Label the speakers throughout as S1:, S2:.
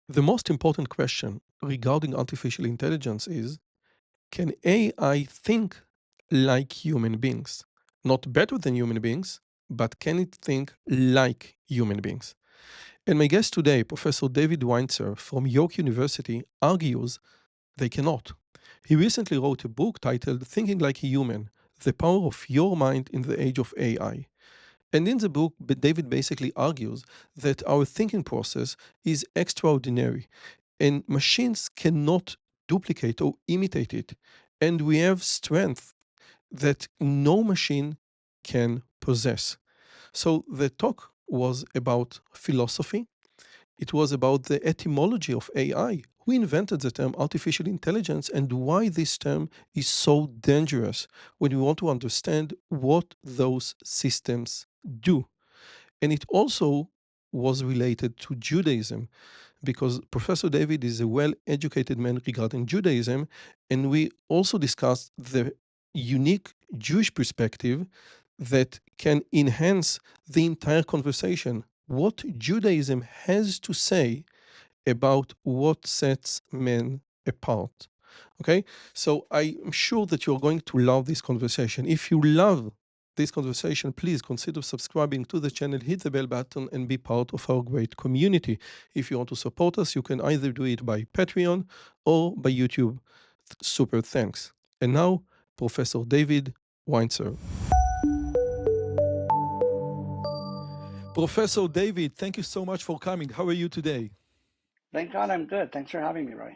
S1: The most important question regarding artificial intelligence is, can AI think like human beings? Not better than human beings, but can it think like human beings? And my guest today, Professor David Weintzer from York University, argues they cannot. He recently wrote a book titled Thinking Like a Human: The Power of Your Mind in the Age of AI. And in the book, David basically argues that our thinking process is extraordinary and machines cannot duplicate or imitate it. And we have strength that no machine can possess. So the talk was about philosophy. It was about the etymology of AI. Who invented the term artificial intelligence and why this term is so dangerous when we want to understand what those systems do. And it also was related to Judaism because Professor David is a well educated man regarding Judaism. And we also discussed the unique Jewish perspective that can enhance the entire conversation. What Judaism has to say about what sets men apart. Okay, so I'm sure that you're going to love this conversation. If you love this conversation, please consider subscribing to the channel, hit the bell button, and be part of our great community. If you want to support us, you can either do it by Patreon or by YouTube. Super thanks. And now, Professor David Weintzer. Professor David, thank you so much for coming. How are you today?
S2: Thank God I'm good. Thanks for having me, Roy.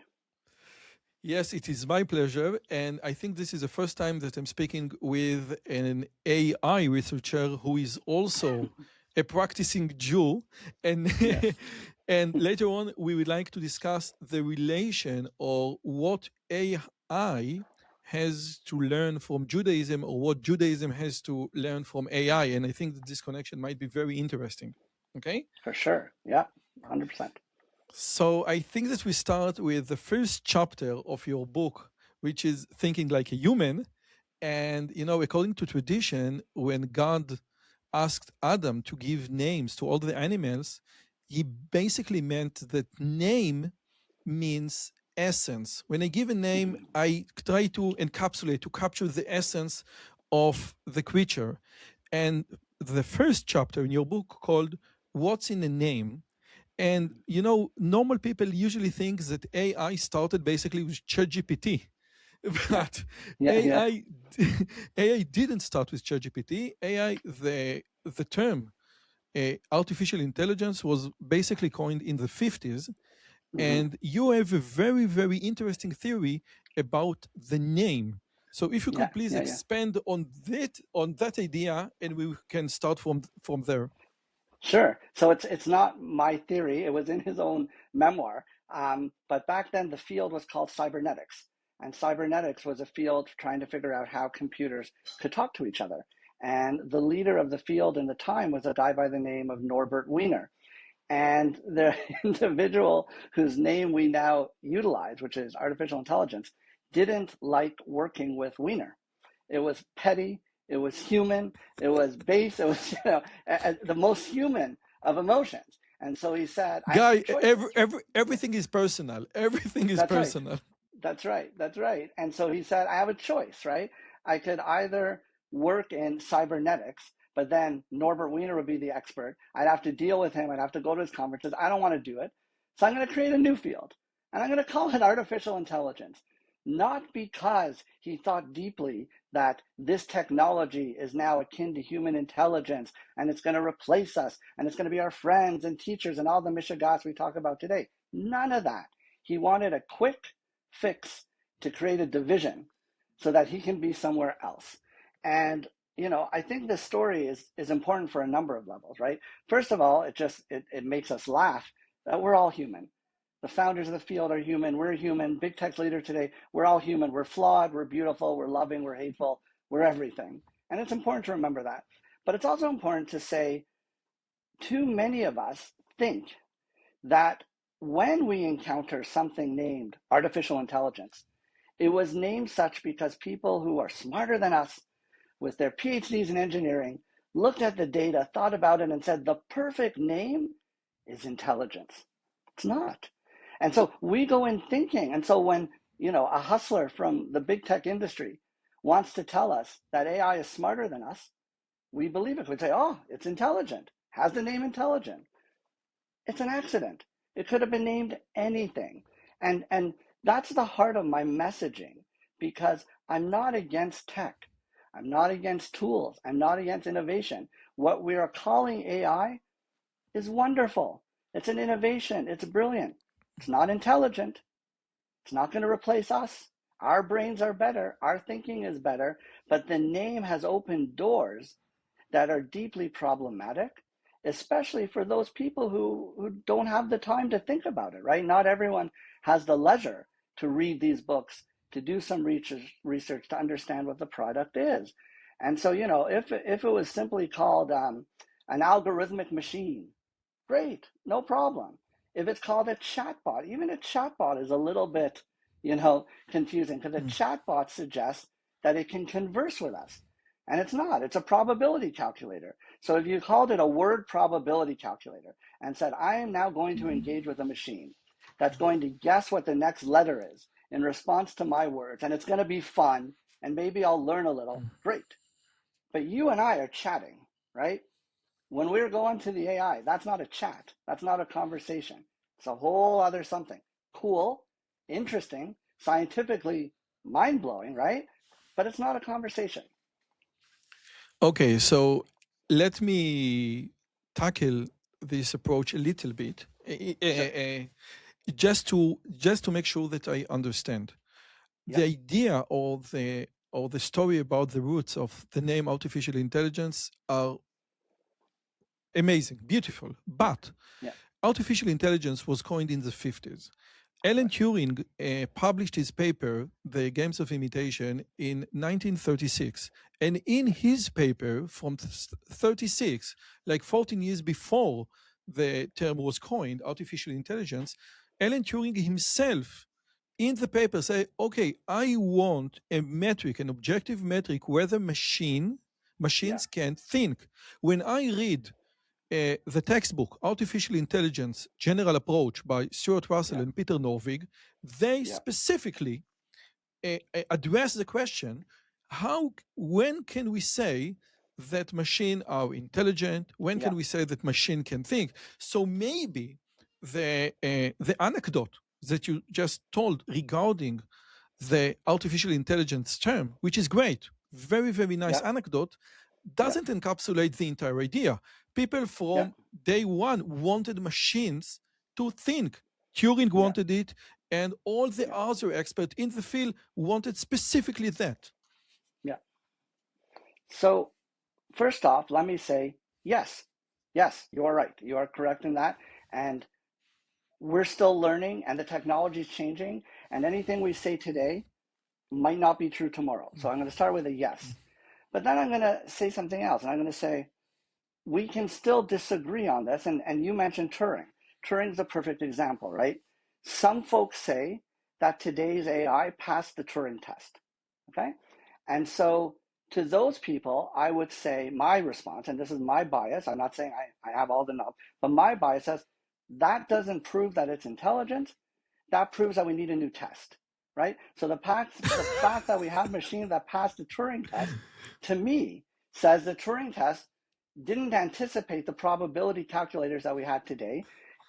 S1: Yes, it is my pleasure. And I think this is the first time that I'm speaking with an AI researcher who is also a practicing Jew. And,
S2: Yes.
S1: and later on, we would like to discuss the relation or what AI has to learn from Judaism or what Judaism has to learn from AI. And I think that this connection might be very interesting. Okay?
S2: For sure. Yeah, 100%.
S1: So I think that we start with the first chapter of your book, which is Thinking Like a Human. And, according to tradition, when God asked Adam to give names to all the animals, he basically meant that name means essence. When I give a name,
S2: Mhm.
S1: I try to encapsulate, to capture the essence of the creature. And the first chapter in your book called What's in a Name? And normal people usually think that AI started basically with ChatGPT,
S2: Yeah.
S1: but
S2: Yeah.
S1: AI AI didn't start with ChatGPT. AI, the term artificial intelligence was basically coined in the 50s,
S2: Hmm.
S1: and you have a very very interesting theory about the name. So if you
S2: Yeah.
S1: could please
S2: Yeah. Yeah.
S1: expand on that idea, and we can start from there.
S2: Sure. So it's not my theory. It was in his own memoir. But back then, the field was called cybernetics, and cybernetics was a field trying to figure out how computers could talk to each other. And the leader of the field in the time was a guy by the name of Norbert Wiener. And the individual whose name we now utilize, which is artificial intelligence, didn't like working with Wiener. It was petty, it was human, it was base, it was the most human of emotions. And so he said, I have two
S1: Guy,
S2: choices. Yeah,
S1: everything is personal. Everything is
S2: that's right.
S1: personal.
S2: That's right. That's right. And so he said, I have a choice, right? I could either work in cybernetics, but then Norbert Wiener would be the expert. I'd have to deal with him. I'd have to go to his conferences. I don't want to do it. So I'm going to create a new field, and I'm going to call it artificial intelligence. Not because he thought deeply that this technology is now akin to human intelligence and it's going to replace us and it's going to be our friends and teachers and all the mishigas we talk about today. None of that. He wanted a quick fix to create a division so that he can be somewhere else. And I think this story is important for a number of levels, right? First of all, it makes us laugh that we're all human. The founders of the field are human. We're human. Big tech leader today, we're all human. We're flawed. We're beautiful. We're loving. We're hateful. We're everything. And it's important to remember that. But it's also important to say too many of us think that when we encounter something named artificial intelligence, it was named such because people who are smarter than us with their PhDs in engineering looked at the data, thought about it, and said the perfect name is intelligence. It's not. And so we go in thinking. And so when, a hustler from the big tech industry wants to tell us that AI is smarter than us, we believe it. We say, oh, it's intelligent, has the name intelligent. It's an accident. It could have been named anything. And that's the heart of my messaging, because I'm not against tech. I'm not against tools. I'm not against innovation. What we are calling AI is wonderful. It's an innovation. It's brilliant. It's not intelligent. It's not going to replace us. Our brains are better. Our thinking is better. But the name has opened doors that are deeply problematic, especially for those people who don't have the time to think about it, right? Not everyone has the leisure to read these books, to do some research to understand what the product is. And so, if it was simply called an algorithmic machine, great, no problem. If it's called a chatbot, even a chatbot is a little bit, confusing, because a chatbot suggests that it can converse with us. And it's not, it's a probability calculator. So if you called it a word probability calculator and said, I am now going to engage with a machine that's going to guess what the next letter is in response to my words, and it's going to be fun, and maybe I'll learn a little, great. But you and I are chatting, right? When we're going to the AI, that's not a chat. That's not a conversation. It's a whole other something. Cool, interesting, scientifically mind-blowing, right? But it's not a conversation.
S1: Okay, so let me tackle this approach a little bit,
S2: Sure.
S1: just to make sure that I understand. The
S2: Yep.
S1: idea or the story about the roots of the name artificial intelligence are amazing, beautiful, but
S2: Yep.
S1: artificial intelligence was coined in the 50s. Alan
S2: Correct.
S1: Turing published his paper, The Games of Imitation, in 1936. And in his paper from 36, like 14 years before the term was coined, artificial intelligence, Alan Turing himself in the paper say, okay, I want a metric, an objective metric, whether
S2: Yeah.
S1: machines can think. When I read the textbook Artificial Intelligence General Approach by Stuart Russell
S2: Yeah.
S1: and Peter Norvig, they
S2: Yeah.
S1: specifically address the question, when can we say that machine are intelligent? When
S2: Yeah.
S1: can we say that machine can think? So maybe the anecdote that you just told regarding the artificial intelligence term, which is great, very, very nice
S2: Yeah.
S1: anecdote,
S2: Yeah.
S1: doesn't encapsulate the entire idea. People
S2: Yeah.
S1: from day one wanted machines to think. Turing
S2: Yeah.
S1: wanted it, and all the
S2: Yeah.
S1: other experts in the field wanted specifically that.
S2: Yeah. So first off, let me say yes. Yes, you are right. You are correct in that. And we're still learning, and the technology is changing, and anything we say today might not be true tomorrow. So I'm going to start with a yes. But then I'm going to say something else. And I'm going to say, we can still disagree on this. And you mentioned Turing. Turing's a perfect example, right? Some folks say that today's AI passed the Turing test. Okay. And so to those people, I would say my response, and this is my bias, I'm not saying I have all the knowledge, but my bias says that doesn't prove that it's intelligent. That proves that we need a new test, right? So the fact that we have machines that pass the Turing test, to me, says the Turing test didn't anticipate the probability calculators that we had today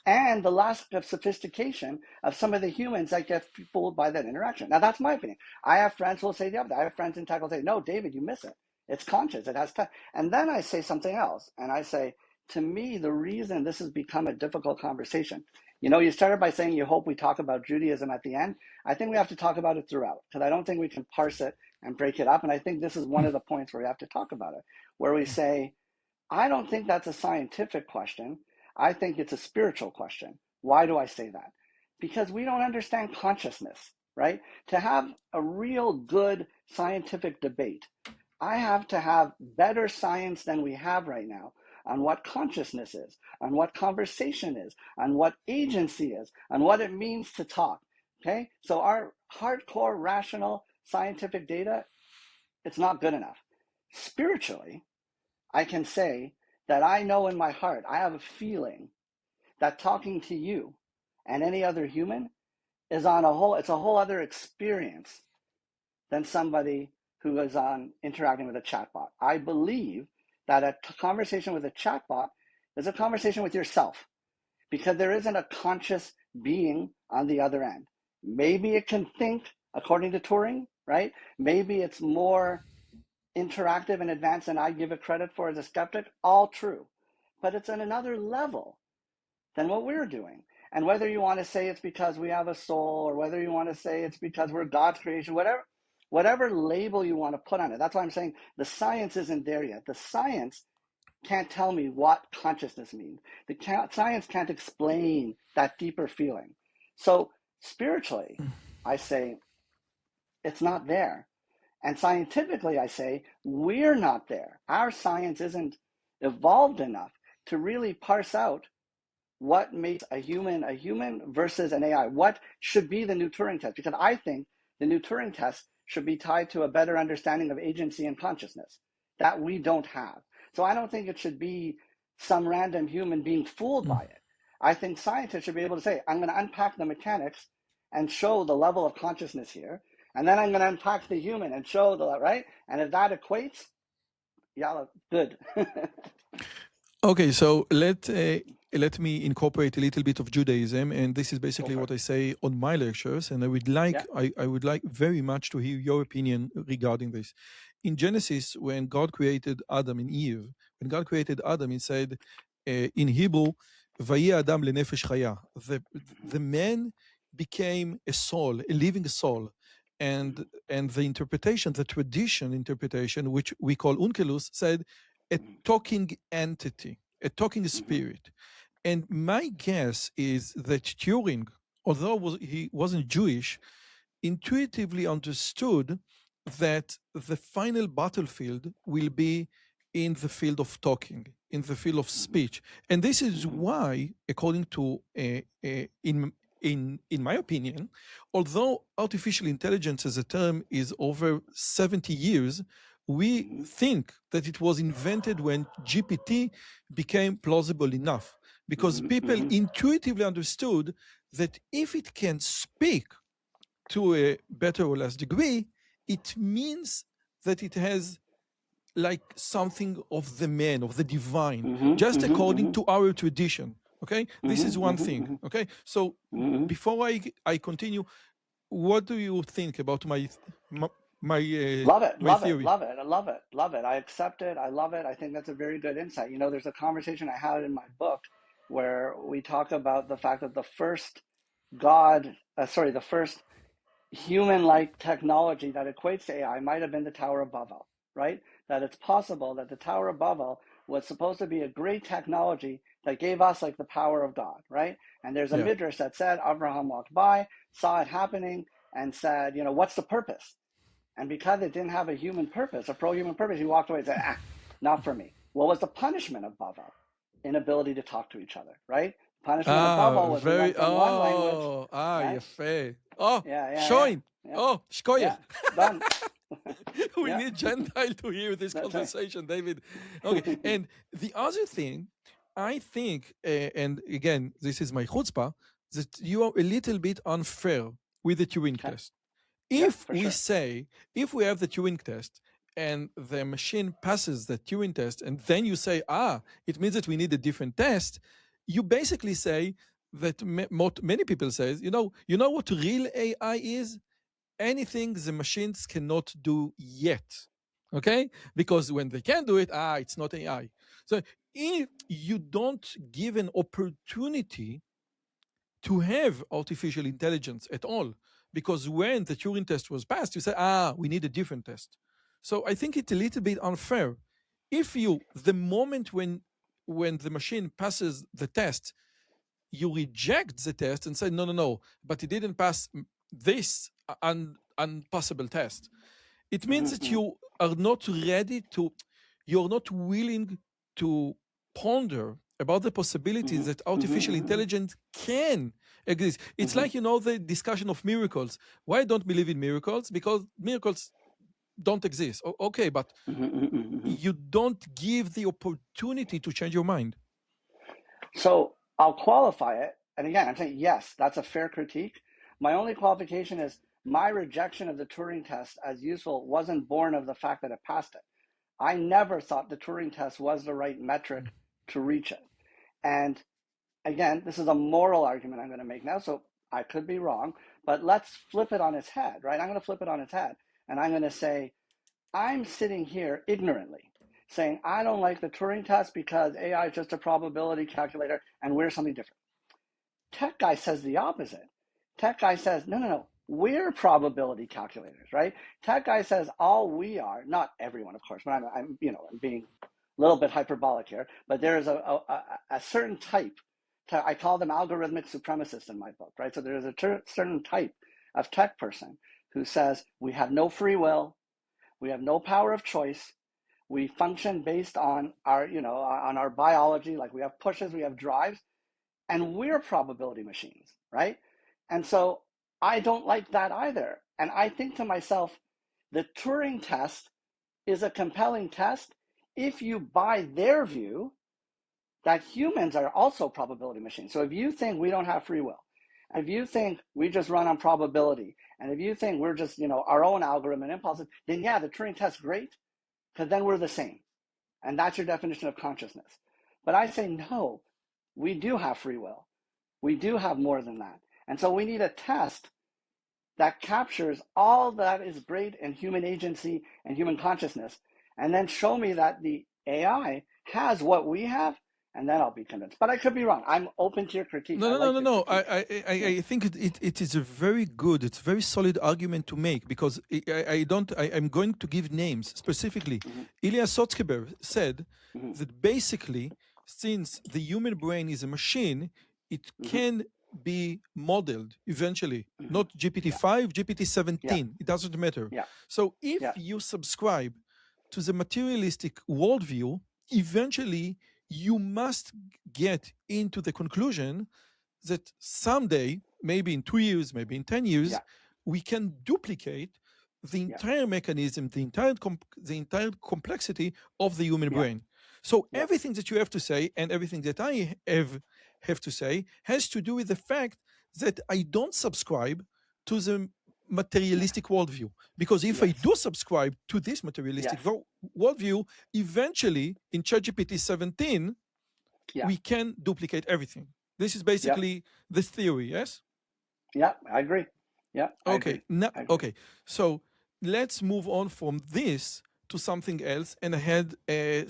S2: and the lack of sophistication of some of the humans that get fooled by that interaction. Now, that's my opinion. I have friends who will say the other. I have friends in tech who will say, no, David, you miss it. It's conscious. It has time. And then I say something else. And I say, to me, the reason this has become a difficult conversation, you started by saying you hope we talk about Judaism at the end. I think we have to talk about it throughout, because I don't think we can parse it and break it up. And I think this is one of the points where we have to talk about it, where we say, I don't think that's a scientific question. I think it's a spiritual question. Why do I say that? Because we don't understand consciousness, right? To have a real good scientific debate, I have to have better science than we have right now on what consciousness is, on what conversation is, on what agency is, on what it means to talk. Okay? So our hardcore rational scientific data, it's not good enough. Spiritually, I can say that I know in my heart, I have a feeling that talking to you and any other human is on a whole, it's a whole other experience than somebody who is on interacting with a chatbot. I believe that a conversation with a chatbot is a conversation with yourself because there isn't a conscious being on the other end. Maybe it can think according to Turing, right? Maybe it's more interactive and advanced than I give it credit for as a skeptic. All true. But it's on another level than what we're doing. And whether you want to say it's because we have a soul, or whether you want to say it's because we're God's creation, whatever label you want to put on it, that's why I'm saying the science isn't there yet. The science can't tell me what consciousness means. Science can't explain that deeper feeling. So spiritually, I say it's not there. And scientifically, I say we're not there. Our science isn't evolved enough to really parse out what makes a human versus an AI. What should be the new Turing test? Because I think the new Turing test should be tied to a better understanding of agency and consciousness that we don't have. So I don't think it should be some random human being fooled by it. I think scientists should be able to say, I'm going to unpack the mechanics and show the level of consciousness here. And then I'm going to unpack the human and show the, right? And if that equates, yeah, good.
S1: Okay, so let me incorporate a little bit of Judaism, and this is basically what I say on my lectures, and I would like
S2: Yeah.
S1: I would like very much to hear your opinion regarding this. In Genesis, when God created Adam and Eve, when God created Adam, He said in Hebrew, "Vayi Adam lenefesh chaya." The man became a soul, a living soul, and the interpretation, the tradition interpretation, which we call Unkelus, said a talking entity, a talking spirit. And my guess is that Turing, although he wasn't Jewish, intuitively understood that the final battlefield will be in the field of talking, in the field of speech. And this is why, according to, in my opinion, although artificial intelligence as a term is over 70 years, we think that it was invented when GPT became plausible enough because people intuitively understood that if it can speak to a better or less degree, it means that it has like something of the man, of the divine, just according to our tradition. Okay, this is one thing. Okay, so before I continue, what do you think about my
S2: Love it,
S1: my
S2: love it,
S1: theory?
S2: love it, I love it, love it. I accept it. I love it. I think that's a very good insight. You know, there's a conversation I had in my book where we talk about the fact that the first the first human-like technology that equates to AI might have been the Tower of Babel, right? That it's possible that the Tower of Babel was supposed to be a great technology that gave us like the power of God, right? And there's a
S1: Yeah.
S2: midrash that said Abraham walked by, saw it happening, and said, you know, what's the purpose? And because it didn't have a human purpose, a pro-human purpose, he walked away and said, not for me. What was the punishment of Babel? Inability to talk to each other, right? Punishment of Babel was we
S1: Very,
S2: went from one language, right?
S1: יפה. Oh,
S2: Yeah.
S1: shoin. Oh, shkoyer.
S2: Yeah, done.
S1: We
S2: Yeah,
S1: need Gentile to hear this
S2: that's right.
S1: conversation, David. Okay, and the other thing, I think, and again, this is my chutzpah, that you are a little bit unfair with the Turing
S2: Okay.
S1: test.
S2: Yeah,
S1: If
S2: for
S1: we
S2: sure.
S1: say, if we have the Turing test and the machine passes the Turing test, and then you say, it means that we need a different test, you basically say that many people say, you know what real AI is? Anything the machines cannot do yet. Okay? Because when they can do it, it's not AI. So if you don't give an opportunity to have artificial intelligence at all, because when the Turing test was passed, you say, we need a different test. So I think it's a little bit unfair. If you, the moment when the machine passes the test, you reject the test and say, no, but it didn't pass this unpassable test. It means that you are not ready to, you're not willing to ponder about the possibilities that artificial intelligence can exist. It's like, the discussion of miracles. Why I don't believe in miracles? Because miracles don't exist. Okay, but you don't give the opportunity to change your mind.
S2: So I'll qualify it. and again, I'm saying, yes, that's a fair critique. My only qualification is my rejection of the Turing test as useful wasn't born of the fact that it passed it. I never thought the Turing test was the right metric to reach it. And again, this is a moral argument I'm going to make now, so I could be wrong, but let's flip it on its head, right? I'm going to flip it on its head, and I'm going to say, I'm sitting here ignorantly saying, I don't like the Turing test because AI is just a probability calculator and we're something different. Tech guy says the opposite. Tech guy says, no, no, no, we're probability calculators, right? Tech guy says all we are, not everyone, of course, but I'm being a little bit hyperbolic here, but there is a certain type. I call them algorithmic supremacists in my book, right? So there is a certain type of tech person who says we have no free will, we have no power of choice, we function based on our biology, like we have pushes, we have drives, and we're probability machines, right? And so I don't like that either. And I think to myself, the Turing test is a compelling test if you buy their view that humans are also probability machines. So if you think we don't have free will, if you think we just run on probability, and if you think we're just our own algorithm and impulses, then yeah, the Turing test's great, because then we're the same. And that's your definition of consciousness. But I say no, we do have free will. We do have more than that. And so we need a test that captures all that is great in human agency and human consciousness, and then show me that the AI has what we have, and then I'll be convinced. But I could be wrong. I'm open to your critique.
S3: No,
S2: I
S3: no, no,
S2: like
S3: no,
S2: your
S3: no.
S2: critique.
S3: I think it is a very good, it's a very solid argument to make because I'm going to give names specifically.
S2: Mhm,
S3: Ilya Sutskever said
S2: mhm,
S3: that basically, since the human brain is a machine, it
S2: mhm,
S3: can be modeled eventually,
S2: mhm.
S3: not
S2: Yeah,
S3: GPT-5, GPT
S2: yeah,
S3: 17, it doesn't matter.
S2: yeah,
S3: So if
S2: yeah,
S3: you subscribe to the materialistic worldview, eventually you must get into the conclusion that someday, maybe in 2 years, maybe in 10 years,
S2: yeah,
S3: we can duplicate the
S2: yeah,
S3: entire mechanism, the entire complexity of the human
S2: yeah,
S3: brain. So
S2: yeah,
S3: everything that you have to say and everything that I have to say has to do with the fact that I don't subscribe to the
S2: yes,
S3: materialistic worldview. Because if I
S2: yes,
S3: do subscribe to this materialistic
S2: yes,
S3: worldview, eventually in ChatGPT 17,
S2: yeah,
S3: we can duplicate everything. This is
S2: yeah,
S3: basically the theory, yes?
S2: yeah. I agree. Yeah, I agree.
S3: Okay, now,
S2: I agree.
S3: okay. So let's move on from this to something else. And I had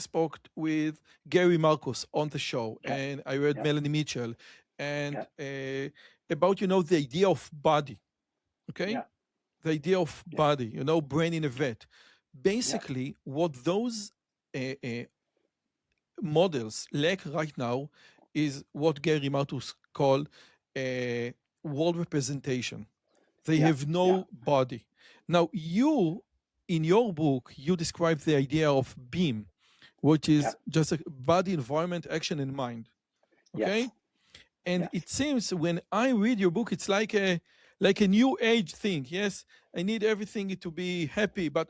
S3: spoke with Gary Marcus on the show,
S2: Okay.
S3: and I read
S2: Yeah,
S3: Melanie Mitchell,
S2: yeah,
S3: and about the idea of body. Okay,
S2: yeah,
S3: the idea of
S2: yeah,
S3: body. Brain in a vet.
S2: yeah,
S3: Basically, what those models lack right now is what Gary Marcus called a world representation. They
S2: yeah,
S3: have
S2: yeah,
S3: no body. Now, in your book, you describe the idea of beam, which
S2: yeah.
S3: is just a body, environment, action, and mind.
S2: Yes,
S3: Okay? And
S2: yes,
S3: it seems when I read your book, it's like a new age thing. Yes, I need everything to be happy, but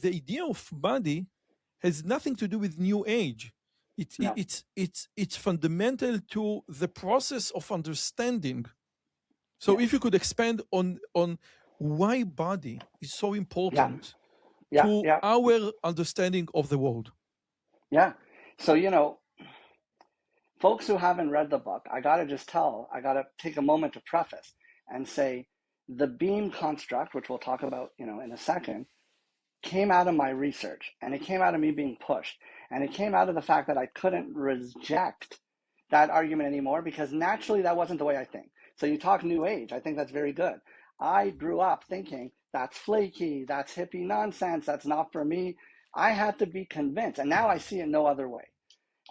S3: the idea of body has nothing to do with new age.
S2: no,
S3: It's fundamental to the process of understanding. So if
S2: yes,
S3: you could expand on why body is so
S2: yeah,
S3: important
S2: yeah,
S3: to
S2: yeah,
S3: our understanding of the world.
S2: yeah. So, folks who haven't read the book, I got to take a moment to preface and say the beam construct, which we'll talk about, in a second, came out of my research, and it came out of me being pushed, and it came out of the fact that I couldn't reject that argument anymore because naturally that wasn't the way I think. So you talk new age, I think that's very good. I grew up thinking that's flaky, that's hippie nonsense, that's not for me. I had to be convinced, and now I see it no other way.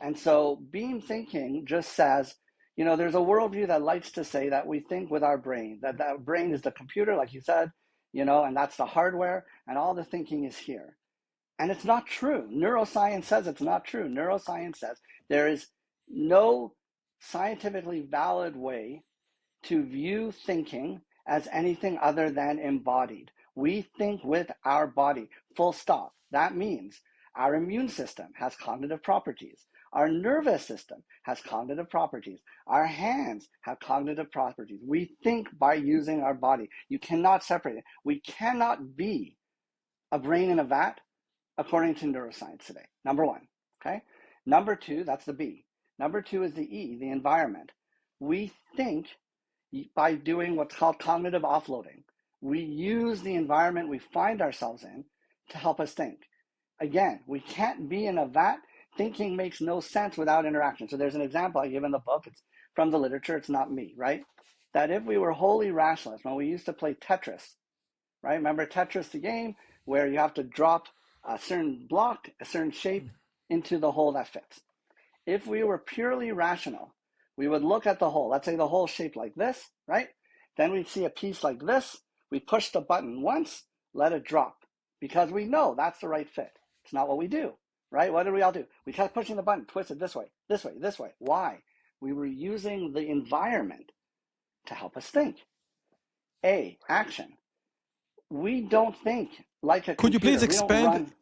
S2: And so beam thinking just says, there's a worldview that likes to say that we think with our brain, that that brain is the computer, like you said, and that's the hardware, and all the thinking is here. And it's not true. Neuroscience says it's not true. Neuroscience says there is no scientifically valid way to view thinking as anything other than embodied. We think with our body, full stop. That means our immune system has cognitive properties. Our nervous system has cognitive properties. Our hands have cognitive properties. We think by using our body. You cannot separate it. We cannot be a brain in a vat according to neuroscience today. Number one, okay? Number two, that's the B. Number two is the E, the environment. We think by doing what's called cognitive offloading. We use the environment we find ourselves in to help us think. Again, we can't be in a vat. Thinking makes no sense without interaction. So there's an example I give in the book. It's from the literature. It's not me, right? That if we were wholly rationalists, when we used to play Tetris, right? Remember Tetris, the game where you have to drop a certain block, a certain shape into the hole that fits. If we were purely rational, we would look at the hole. Let's say the hole shaped like this, right? Then we'd see a piece like this. We push the button once, let it drop, because we know that's the right fit. It's not what we do, right? What do we all do? We kept pushing the button, twist it this way, this way, this way. Why? We were using the environment to help us think. A, action. We don't think like a
S3: Could you
S2: computer.
S3: please
S2: We don't
S3: expand
S2: run.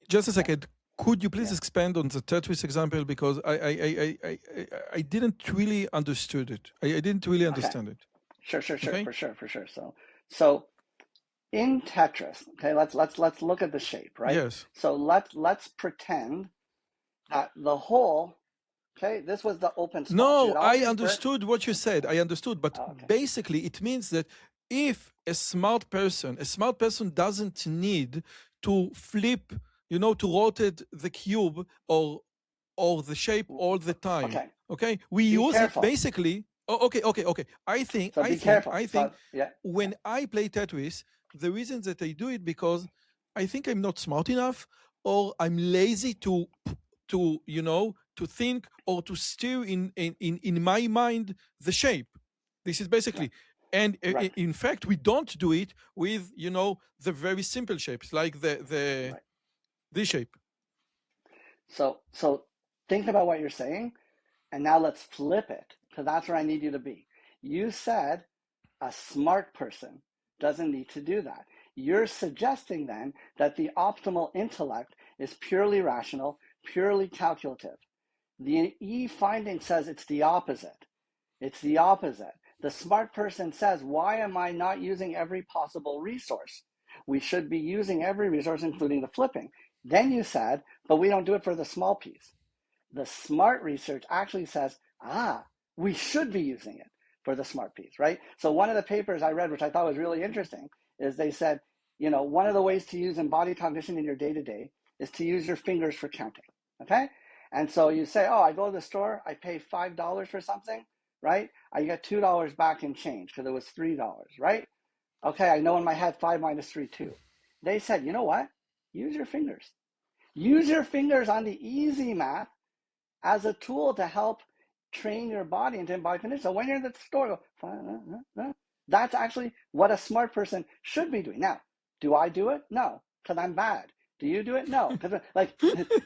S3: just a second? Could you please
S2: Yeah.
S3: expand on the Tetris example, because I didn't really understood it. I didn't really understand it.
S2: Sure,
S3: Okay.
S2: for sure. So in Tetris, okay, let's look at the shape, right?
S3: Yes.
S2: So let's pretend that the hole, okay, this was the open spot.
S3: No,
S2: You'd
S3: I
S2: always
S3: understood what you said. I understood, but
S2: Oh, okay.
S3: basically it means that if a smart person doesn't need to flip, to rotate the cube or the shape all the time.
S2: Okay.
S3: Okay, we
S2: Be
S3: use
S2: careful.
S3: it basically. Oh, okay.
S2: So be careful.
S3: I think
S2: Yeah.
S3: when I play Tetris, the reason that I do it because I think I'm not smart enough, or I'm lazy to to think or to steer in my mind the shape. This is basically. And
S2: Right.
S3: in fact, we don't do it with the very simple shapes like the
S2: Right.
S3: this shape.
S2: So think about what you're saying, and now let's flip it, because that's where I need you to be. You said a smart person doesn't need to do that. You're suggesting then that the optimal intellect is purely rational, purely calculative. The E finding says it's the opposite. It's the opposite. The smart person says, why am I not using every possible resource? We should be using every resource, including the flipping. Then you said, but we don't do it for the small piece. The smart research actually says, we should be using it for the smart piece, right? So one of the papers I read, which I thought was really interesting, is they said, one of the ways to use embodied cognition in your day-to-day is to use your fingers for counting, okay? And so you say, I go to the store, I pay $5 for something, right? I get $2 back in change because it was $3, right? Okay, I know in my head 5 minus 3, 2. They said, you know what? Use your fingers. Use your fingers on the easy math as a tool to help train your body into embodied cognition. So when you're in the store, that's actually what a smart person should be doing. Now, do I do it? No, because I'm bad. Do you do it? No, because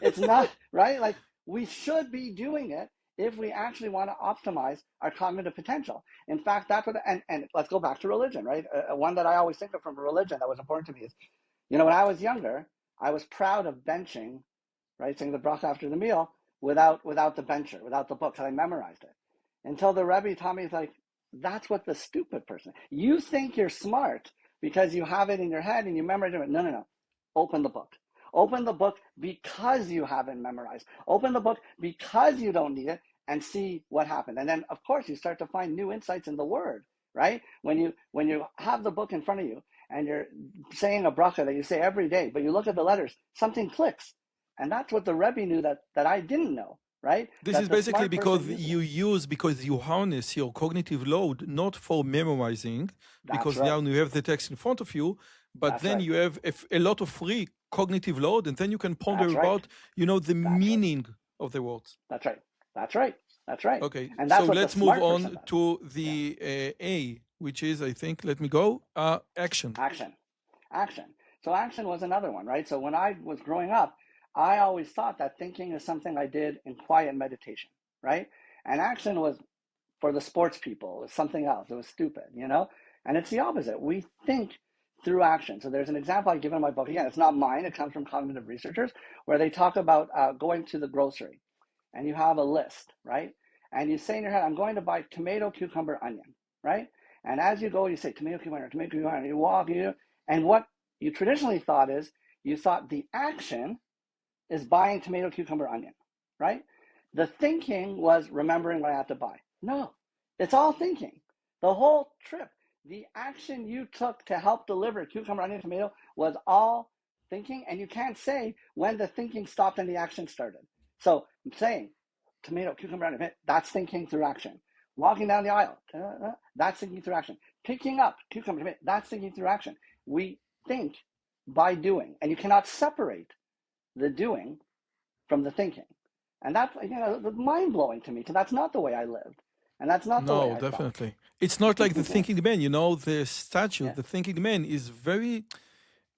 S2: it's not, right? Like, we should be doing it if we actually want to optimize our cognitive potential. In fact, that's what, and let's go back to religion, right? One that I always think of from religion that was important to me is, when I was younger, I was proud of benching, right, saying the bracha after the meal without the bencher, without the book, because I memorized it. Until the Rebbe taught me, like, that's what the stupid person, you think you're smart because you have it in your head and you memorize it. No. Open the book. Open the book because you haven't memorized. Open the book because you don't need it, and see what happened. And then, of course, you start to find new insights in the word, right? When you have the book in front of you and you're saying a bracha that you say every day, but you look at the letters, something clicks. And that's what the Rebbe knew that I didn't know, right?
S3: This
S2: that
S3: is basically because you harness your cognitive load not for memorizing, because
S2: right.
S3: now you have the text in front of you, but
S2: That's
S3: then
S2: right.
S3: you have a lot of free cognitive load, and then you can ponder
S2: That's right.
S3: about the meaning of the words.
S2: That's right.
S3: Okay,
S2: And that's
S3: so
S2: what
S3: let's
S2: the
S3: move
S2: smart person
S3: on
S2: does.
S3: to the A, which is, I think, let me go, action.
S2: Action. So action was another one, right? So when I was growing up, I always thought that thinking is something I did in quiet meditation, right? And action was for the sports people. It was something else. It was stupid, And it's the opposite. We think through action. So there's an example I give in my book. Again, it's not mine. It comes from cognitive researchers, where they talk about going to the grocery. and you have a list, right? And you say in your head, I'm going to buy tomato, cucumber, onion, right? And as you go, you say tomato, cucumber, you walk, and what you traditionally thought is, you thought the action is buying tomato, cucumber, onion, right? The thinking was remembering what I have to buy. No, it's all thinking. The whole trip, the action you took to help deliver cucumber, onion, tomato was all thinking, and you can't say when the thinking stopped and the action started. So I'm saying tomato, cucumber, onion, that's thinking through action. Walking down the aisle, that's thinking through action. Picking up cucumber, tomato, that's thinking through action. We think by doing, and you cannot separate the doing from the thinking. And that's, mind blowing to me, because that's not the way I lived. And that's not the way
S3: No,
S2: I thought.
S3: definitely. It's not like the thinking man, you know, the statue,
S2: Yeah,
S3: the thinking man is very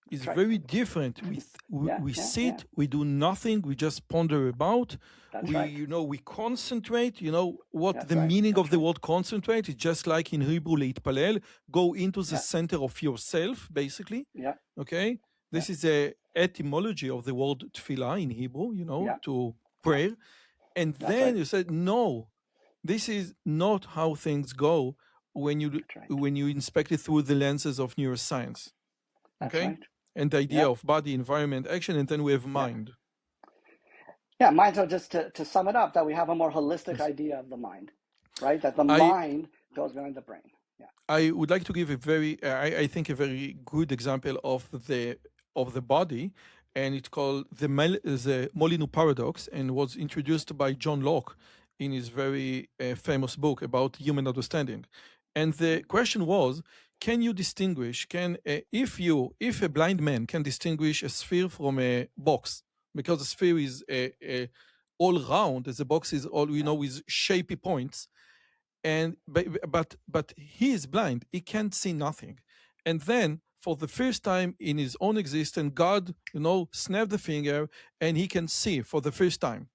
S2: that's
S3: is
S2: right.
S3: very different.
S2: Yeah,
S3: We
S2: yeah,
S3: sit,
S2: yeah.
S3: we do nothing, we just ponder about.
S2: That's
S3: We
S2: right.
S3: we concentrate. You know what
S2: That's
S3: the
S2: right.
S3: meaning
S2: That's
S3: of the
S2: right.
S3: word concentrate is, just like in Hebrew להתפלל, go into the
S2: Yeah,
S3: center of yourself, basically.
S2: yeah,
S3: Okay,
S2: yeah,
S3: this is a etymology of the word tefillah in Hebrew. You know,
S2: yeah,
S3: to
S2: yeah.
S3: prayer, and
S2: That's right.
S3: then you said no. This is not how things go
S2: That's right.
S3: when you inspect it through the lenses of neuroscience.
S2: That's
S3: Okay,
S2: right.
S3: and the idea
S2: Yeah,
S3: of body, environment, action, and then we have
S2: yeah.
S3: mind.
S2: Yeah, mind. So just to sum it up, that we have a more holistic
S3: Yes.
S2: idea of the mind, right? That the
S3: I
S2: mind goes behind the brain. Yeah.
S3: I would like to give a very I think a very good example of the body, and it's called the Molyneux paradox, and was introduced by John Locke in his very famous book about human understanding. And the question was, can you distinguish, can if a blind man can distinguish a sphere from a box, because a sphere is all round, as a box is all we
S2: Yeah.
S3: know with shapy points, and but he is blind, he can't see nothing. And then for the first time in his own existence, God, snapped the finger, and he can see for the first time.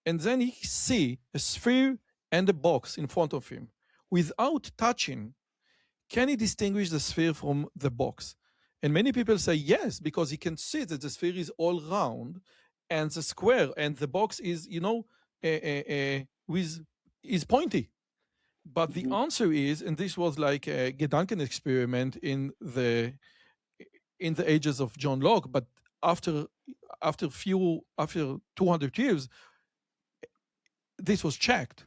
S3: And then he see a sphere and a box in front of him without touching. Can he distinguish the sphere from the box? And many people say yes, because he can see that the sphere is all round, and the square and the box is, with is pointy. But the
S2: Mm-hmm.
S3: answer is, and this was like a Gedanken experiment in the ages of John Locke, but after after 200 years, this was checked.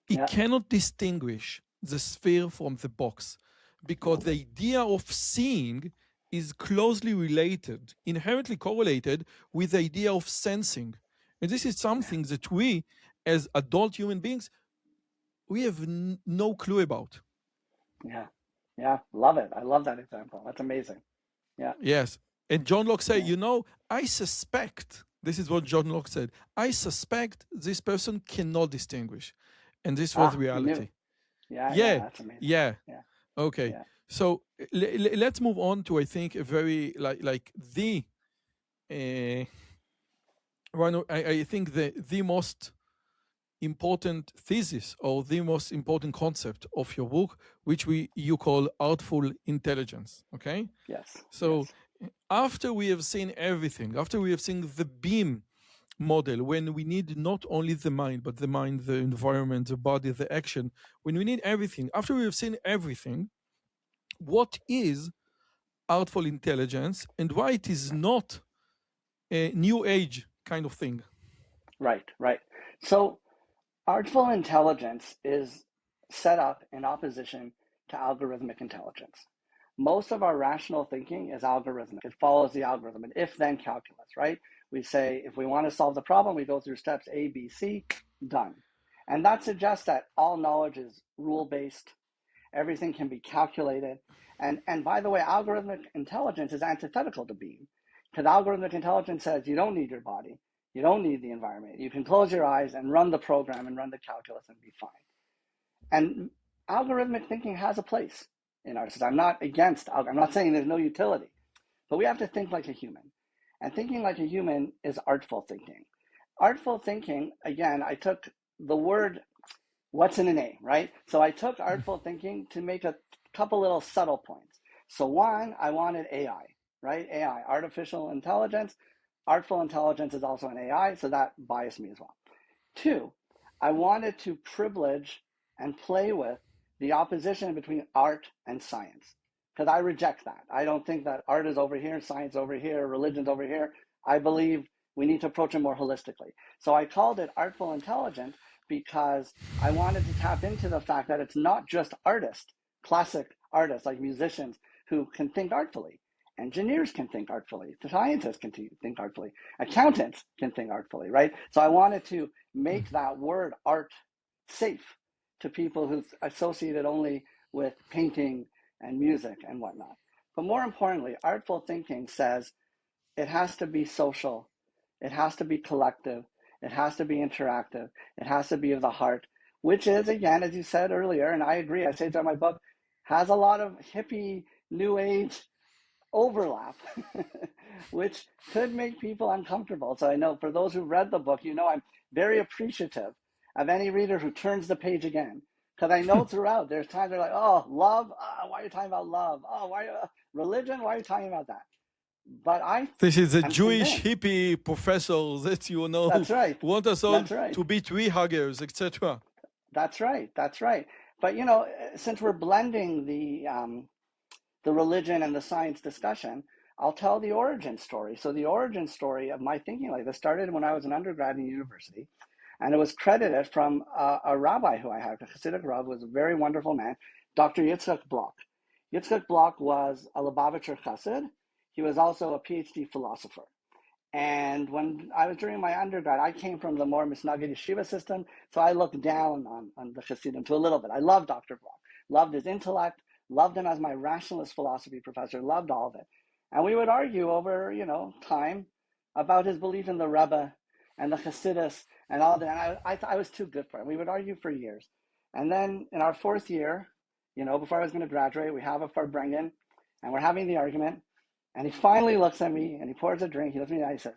S3: He
S2: Yeah.
S3: cannot distinguish the sphere from the box, because the idea of seeing is closely related, inherently correlated with the idea of sensing. And this is something that we, as adult human beings, we have no clue about.
S2: Yeah. Yeah. Love it. I love that example. That's amazing. Yeah.
S3: Yes. And John Locke said,
S2: Yeah.
S3: I suspect, this is what John Locke said, I suspect this person cannot distinguish. And this was
S2: He knew.
S3: reality.
S2: Yeah. Yeah.
S3: Yeah.
S2: That's amazing.
S3: Yeah.
S2: Yeah.
S3: Okay.
S2: Yeah.
S3: So let's move on to, I think, a very, like the, one, I think the most important thesis, or the most important concept of your book, which you call artful intelligence. Okay.
S2: Yes.
S3: So
S2: Yes.
S3: after we have seen everything, after we have seen the beam model, when we need not only the mind, but the mind, the environment, the body, the action, when we need everything, after we have seen everything, what is artful intelligence, and why it is not a new age kind of thing?
S2: Right. Right. So artful intelligence is set up in opposition to algorithmic intelligence. Most of our rational thinking is algorithmic. It follows the algorithm, an if-then calculus, right? We say, if we want to solve the problem, we go through steps A, B, C, done. And that suggests that all knowledge is rule-based. Everything can be calculated. And by the way, algorithmic intelligence is antithetical to being, because algorithmic intelligence says you don't need your body. You don't need the environment. You can close your eyes and run the program and run the calculus and be fine. And algorithmic thinking has a place in our society. I'm not against, I'm not saying there's no utility, but we have to think like a human. And thinking like a human is artful thinking. Artful thinking, again, I took the word, what's in an A, right? So I took artful thinking to make a couple little subtle points. So one, I wanted AI, right? AI, artificial intelligence. Artful intelligence is also an AI, so that biased me as well. Two, I wanted to privilege and play with the opposition between art and science, because I reject that. I don't think that art is over here, science over here, religion's over here. I believe we need to approach it more holistically. So I called it Artful Intelligent because I wanted to tap into the fact that it's not just artists, classic artists like musicians who can think artfully. Engineers can think artfully. Scientists can think artfully. Accountants can think artfully, right? So I wanted to make that word art safe to people who associate it only with painting and music and whatnot. But more importantly, artful thinking says it has to be social, it has to be collective, it has to be interactive, it has to be of the heart, which is, again, as you said earlier, and I agree, I say it in my book, has a lot of hippie, new age overlap, which could make people uncomfortable. So I know for those who read the book, I'm very appreciative of any reader who turns the page again. Because I know throughout, there's times they're like, oh, love, why are you talking about love? Oh, why religion? Why are you talking about that? But I
S3: This is a
S2: am
S3: Jewish
S2: convinced.
S3: hippie professor that
S2: That's right.
S3: want us all
S2: That's right.
S3: to be tree huggers, etc.
S2: That's right. That's right. But since we're blending the religion and the science discussion, I'll tell the origin story. So the origin story of my thinking like this started when I was an undergrad in university, and it was credited from a rabbi who I had, a Hasidic Rav, was a very wonderful man, Dr. Yitzhak Bloch. Yitzhak Bloch was a Lubavitcher Chassid. He was also a PhD philosopher. And when I was during my undergrad, I came from the more Misnagid yeshiva system, so I looked down on the Hasidim to a little bit. I loved Dr. Bloch, loved his intellect, loved him as my rationalist philosophy professor, loved all of it. And we would argue over, time about his belief in the Rebbe and the Hasidus and all that. And I was too good for him. We would argue for years. And then in our fourth year, before I was going to graduate, we have a Farbrengen, and we're having the argument. And he finally looks at me and he pours a drink. He looks at me and he says,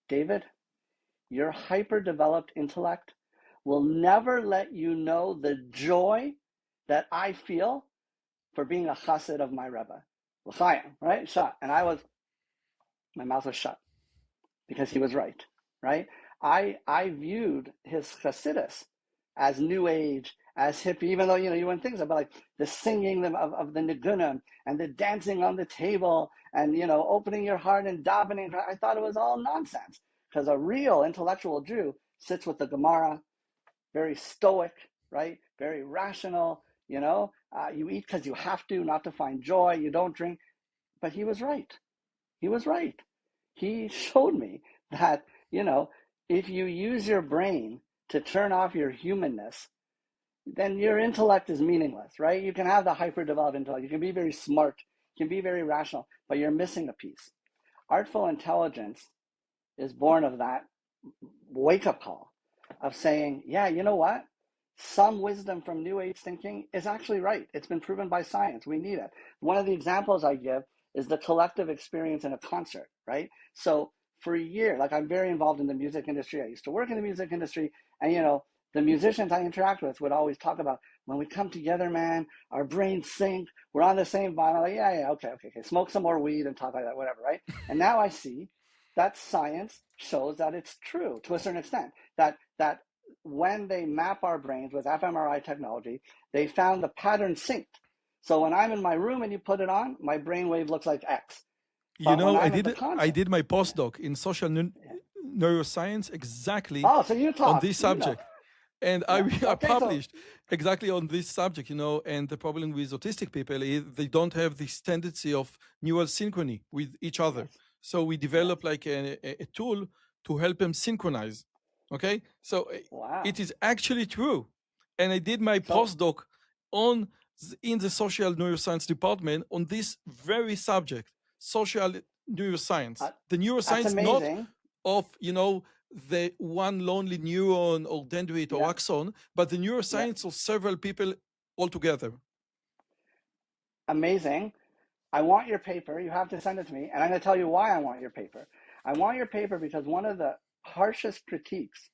S2: David, your hyper-developed intellect will never let you know the joy that I feel for being a chassid of my Rebbe. L'chaim, right? Shut. And my mouth was shut because he was right? I viewed his chassidus as new age, as hippie, even though, you wouldn't think about like the singing of the nigunim and the dancing on the table and, opening your heart and davening. I thought it was all nonsense because a real intellectual Jew sits with the Gemara, very stoic, right? Very rational, you eat because you have to, not to find joy. You don't drink. But he was right. He was right. He showed me that, if you use your brain to turn off your humanness, then your intellect is meaningless, right? You can have the hyper-developed intellect. You can be very smart. You can be very rational, but you're missing a piece. Artful intelligence is born of that wake-up call of saying, yeah, you know what? Some wisdom from New Age thinking is actually right. It's been proven by science. We need it. One of the examples I give is the collective experience in a concert, right? So for a year, like I'm very involved in the music industry. I used to work in the music industry, and the musicians I interact with would always talk about when we come together, man, our brains sync. We're on the same vibe. I'm like, yeah, okay. Smoke some more weed and talk like that, whatever, right? And now I see that science shows that it's true to a certain extent. That when they map our brains with fMRI technology, they found the pattern synced. So when I'm in my room and you put it on, my brainwave looks like X. But when
S3: I
S2: I'm at
S3: did
S2: the
S3: I
S2: concert,
S3: did my postdoc in social neuroscience exactly
S2: oh, so you
S3: on
S2: talk,
S3: this subject. And
S2: yeah.
S3: I
S2: Okay, so
S3: published exactly on this subject, and the problem with autistic people is they don't have this tendency of neural synchrony with each other.
S2: yes,
S3: So we
S2: yes,
S3: developed like a tool to help them synchronize. Okay, so
S2: wow.
S3: it is actually true. And I did my
S2: So
S3: postdoc on in the social neuroscience department on this very subject, social neuroscience.
S2: uh,
S3: The
S2: that's
S3: neuroscience not
S2: amazing.
S3: of the one lonely neuron or dendrite or
S2: Yeah,
S3: axon, but the
S2: yeah,
S3: neuroscience of several people all together.
S2: amazing. I want your paper. You have to send it to me. And I'm going to tell you why I want your paper. I want your paper because one of the harshest critiques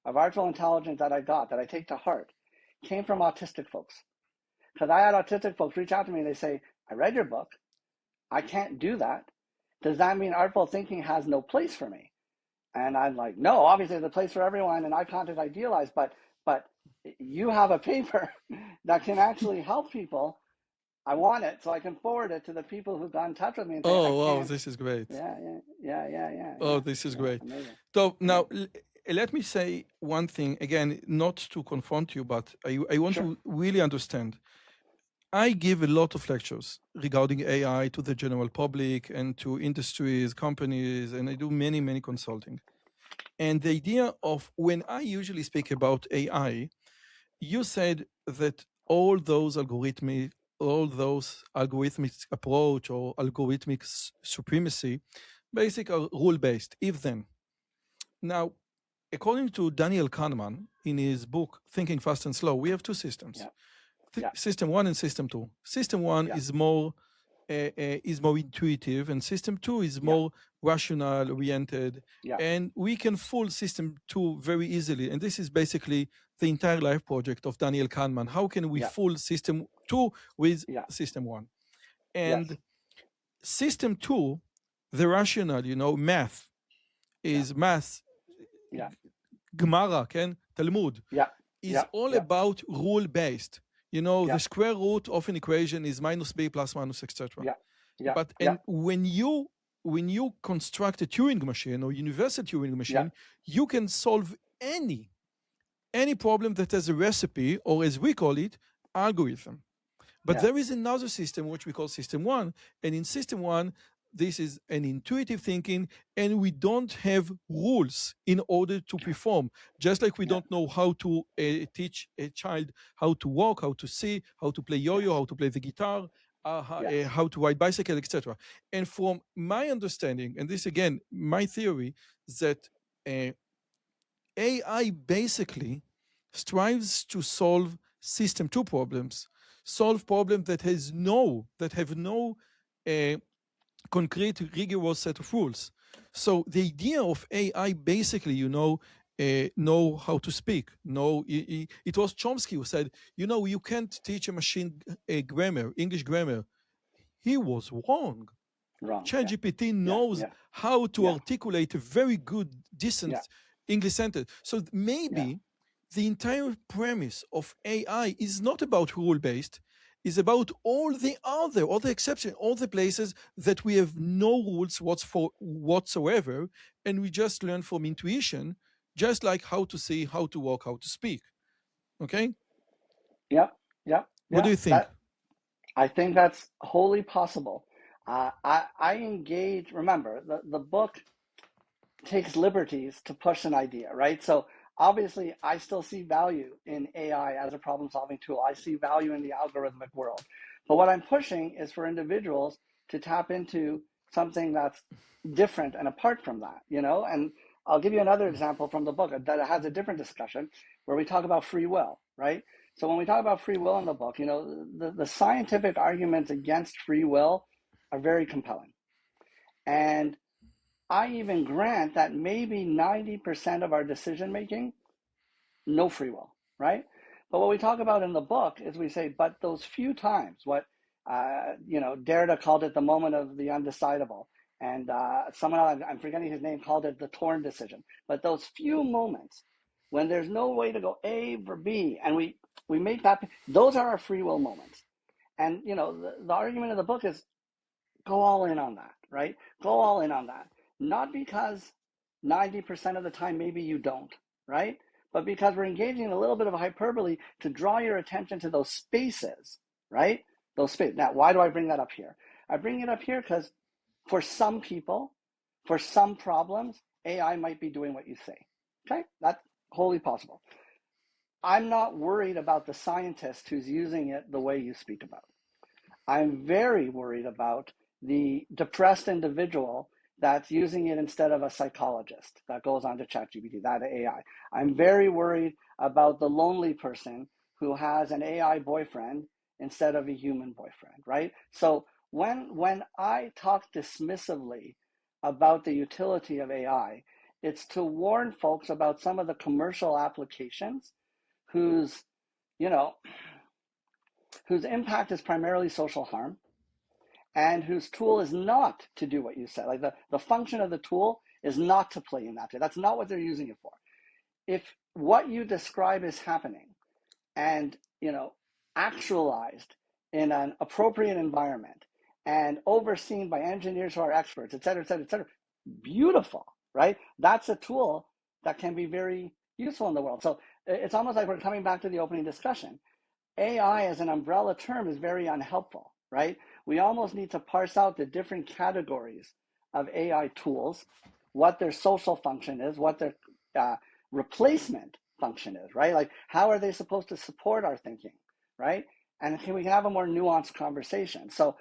S2: of artificial intelligence that I got, that I take to heart, came from autistic folks. Because I had autistic folks reach out to me and they say, I read your book. I can't do that. Does that mean artful thinking has no place for me? And I'm like, no, obviously there's a place for everyone, and eye contact idealized, but you have a paper that can actually help people. I want it so I can forward it to the people who got in touch with me and say, I
S3: Oh, wow,
S2: can't.
S3: this is great.
S2: Yeah, yeah, yeah, yeah, yeah,
S3: Oh,
S2: yeah,
S3: this is
S2: yeah.
S3: great.
S2: Amazing,
S3: So now,
S2: amazing.
S3: let me say one thing again, not to confront you, but I want
S2: Sure.
S3: to really understand. I give a lot of lectures regarding AI to the general public and to industries, companies, and I do many, many consulting. And the idea of when I usually speak about AI, you said that all those algorithmic approach or algorithmic supremacy, basic are rule based, if then. Now, according to Daniel Kahneman in his book Thinking Fast and Slow, we have two systems.
S2: Yeah, yeah,
S3: System one and system two. System one
S2: yeah,
S3: is more intuitive, and system two is
S2: yeah,
S3: more rational oriented.
S2: yeah,
S3: And we can fool system two very easily. And this is basically the entire life project of Daniel Kahneman. How can we
S2: yeah,
S3: fool system two with
S2: yeah,
S3: system one?
S2: yes,
S3: And system two, the rational, math
S2: yeah,
S3: is math,
S2: yeah,
S3: Gemara, Ken, Talmud,
S2: yeah,
S3: is
S2: yeah,
S3: all
S2: yeah,
S3: about rule based. The
S2: yeah,
S3: square root of an equation is minus b plus minus, etc.
S2: yeah, yeah,
S3: But
S2: yeah,
S3: and when you construct a Turing machine or universal Turing
S2: yeah,
S3: machine, you can solve any problem that has a recipe, or as we call it, algorithm. But
S2: yeah,
S3: there is another system which we call system one. And in system one, this is an intuitive thinking, and we don't have rules in order to perform. Just like we
S2: yeah,
S3: don't know how to teach a child how to walk, how to see, how to play yo-yo,
S2: yes,
S3: how to play the guitar,
S2: yes,
S3: how to ride bicycle, etc. And from my understanding, and this again, my theory, that uh, AI basically strives to solve system two problems, solve problems that have no uh, concrete, rigorous set of rules. So the idea of AI basically, know how to speak. It was Chomsky who said, you can't teach a machine grammar, English grammar. He was wrong.
S2: wrong. Yeah,
S3: ChatGPT
S2: yeah,
S3: knows
S2: yeah,
S3: how to
S2: yeah,
S3: articulate a very good, decent
S2: yeah,
S3: English sentence. So
S2: yeah,
S3: maybe the entire premise of AI is not about rule based, is about all the exceptions, all the places that we have no rules whatsoever, and we just learn from intuition, just like how to see, how to walk, how to speak. Okay?
S2: yeah, yeah,
S3: What do
S2: yeah.
S3: you think?
S2: That I think that's wholly possible. I engage. Remember, the book takes liberties to push an idea, right? So obviously, I still see value in AI as a problem solving tool. I see value in the algorithmic world. But what I'm pushing is for individuals to tap into something that's different and apart from that, And I'll give you another example from the book that has a different discussion where we talk about free will, right? So when we talk about free will in the book, the scientific arguments against free will are very compelling. And I even grant that maybe 90% of our decision making, no free will, right? But what we talk about in the book is we say, but those few times, what Derrida called it the moment of the undecidable, and someone else, I'm forgetting his name, called it the torn decision. But those few moments when there's no way to go A or B, and we make that, those are our free will moments. And the argument of the book is go all in on that, right? Go all in on that. Not because 90% of the time maybe you don't, right? But because we're engaging in a little bit of hyperbole to draw your attention to those spaces, right? Those spaces. Now, why do I bring that up here? I bring it up here because for some people, for some problems, AI might be doing what you say. Okay? That's wholly possible. I'm not worried about the scientist who's using it the way you speak about. I'm very worried about the depressed individual that's using it instead of a psychologist that goes on to ChatGPT, that AI. I'm very worried about the lonely person who has an AI boyfriend instead of a human boyfriend, right? So when I talk dismissively about the utility of AI, it's to warn folks about some of the commercial applications whose, you know, whose impact is primarily social harm and whose tool is not to do what you said. Like the function of the tool is not to play in that. That's not what they're using it for. If what you describe is happening and, actualized in an appropriate environment and overseen by engineers who are experts, et cetera, beautiful, right? That's a tool that can be very useful in the world. So it's almost like we're coming back to the opening discussion. AI as an umbrella term is very unhelpful, right? We almost need to parse out the different categories of AI tools, what their social function is, what their replacement function is, right? Like, how are they supposed to support our thinking, right? And we can have a more nuanced conversation. So,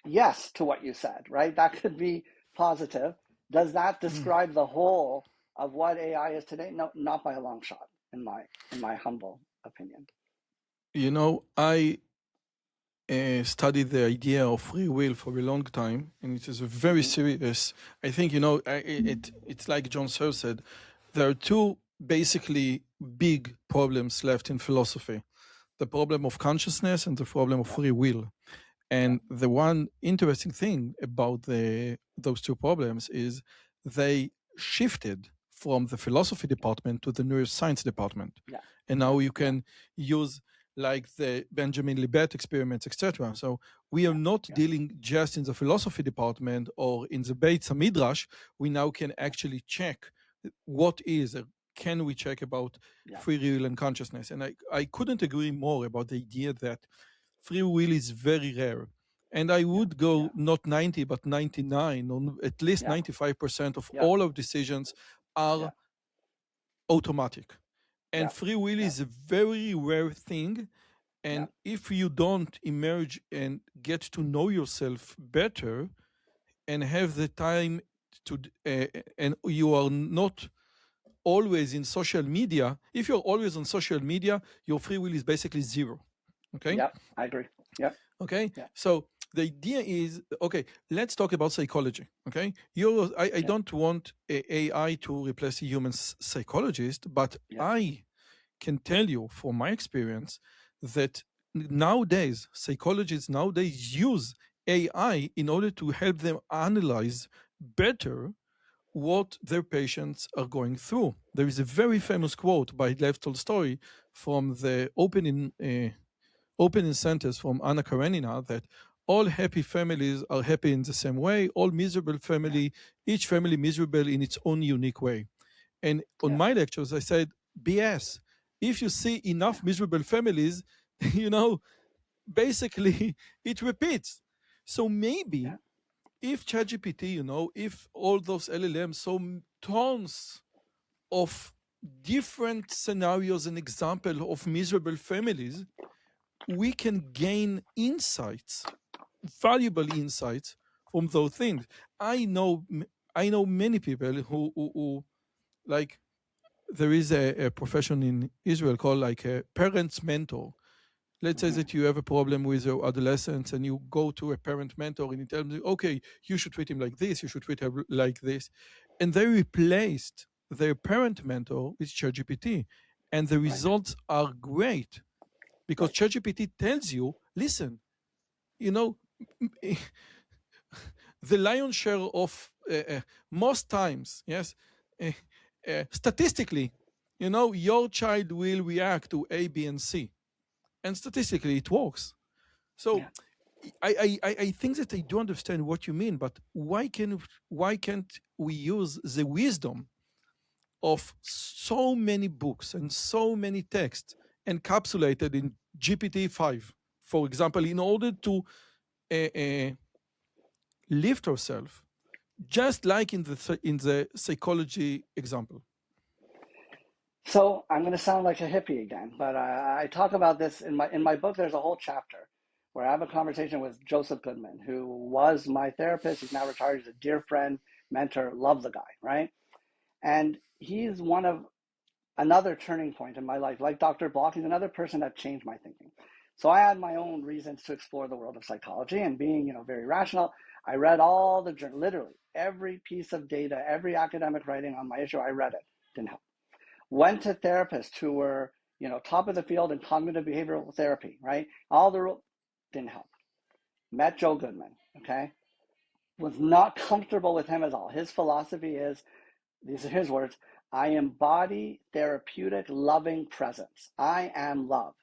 S2: yes, to what you said, right? That could be positive. Does that describe the whole of what AI is today? No, not by a long shot, in my humble opinion.
S3: I studied the idea of free will for a long time, and it is a very serious. I think it's like John Searle said. There are two basically big problems left in philosophy: the problem of consciousness and the problem of free will. And the one interesting thing about those two problems is they shifted from the philosophy department to the neuroscience department. And now you can use like the Benjamin Libet experiments, etc. So we are not dealing just in the philosophy department or in the Beit Midrash. We now can actually check what is, can we check about free will and consciousness. And I couldn't agree more about the idea that free will is very rare. And I would go not 90, but 99, or at least 95% of all of decisions are automatic. And free will is a very rare thing. And if you don't emerge and get to know yourself better and have the time to, and you are not always in social media, if you're always on social media, your free will is basically zero. Okay?
S2: Yep, I agree. Yep.
S3: Okay? So the idea is, okay, let's talk about psychology. Okay? I don't want AI to replace a human psychologist, but I can tell you from my experience that nowadays, psychologists nowadays use AI in order to help them analyze better what their patients are going through. There is a very famous quote by Lev Tolstoy from the opening sentence from Anna Karenina that all happy families are happy in the same way, all miserable family, each family miserable in its own unique way. And on my lectures, I said, BS. If you see enough miserable families, basically it repeats. So maybe if ChatGPT, if all those LLMs, so tons of different scenarios and examples of miserable families, we can gain insights, valuable insights from those things. I know many people who like, there is a profession in Israel called like a parent's mentor. Let's say that you have a problem with your adolescents and you go to a parent mentor and he tells you, okay, you should treat him like this, you should treat her like this. And they replaced their parent mentor with ChatGPT. And the results are great because ChatGPT tells you, listen, the lion's share of most times, yes, statistically, your child will react to A, B, and C. And statistically, it works. So I think that I do understand what you mean, but why can't we use the wisdom of so many books and so many texts encapsulated in GPT-5, for example, in order to lift ourselves, just like in the psychology example?
S2: So I'm going to sound like a hippie again, but I talk about this in my book. There's a whole chapter where I have a conversation with Joseph Goodman, who was my therapist. He's now retired. He's a dear friend, mentor, love the guy, right? And he's one of another turning point in my life. Like Dr. Block, he's another person that changed my thinking. So I had my own reasons to explore the world of psychology, and being, very rational, I read all the literally every piece of data, every academic writing on my issue. I read it. Didn't help. Went to therapists who were, top of the field in cognitive behavioral therapy, right? All the rules didn't help. Met Joe Goodman, okay? was not comfortable with him at all. His philosophy is, these are his words, I embody therapeutic loving presence. I am love.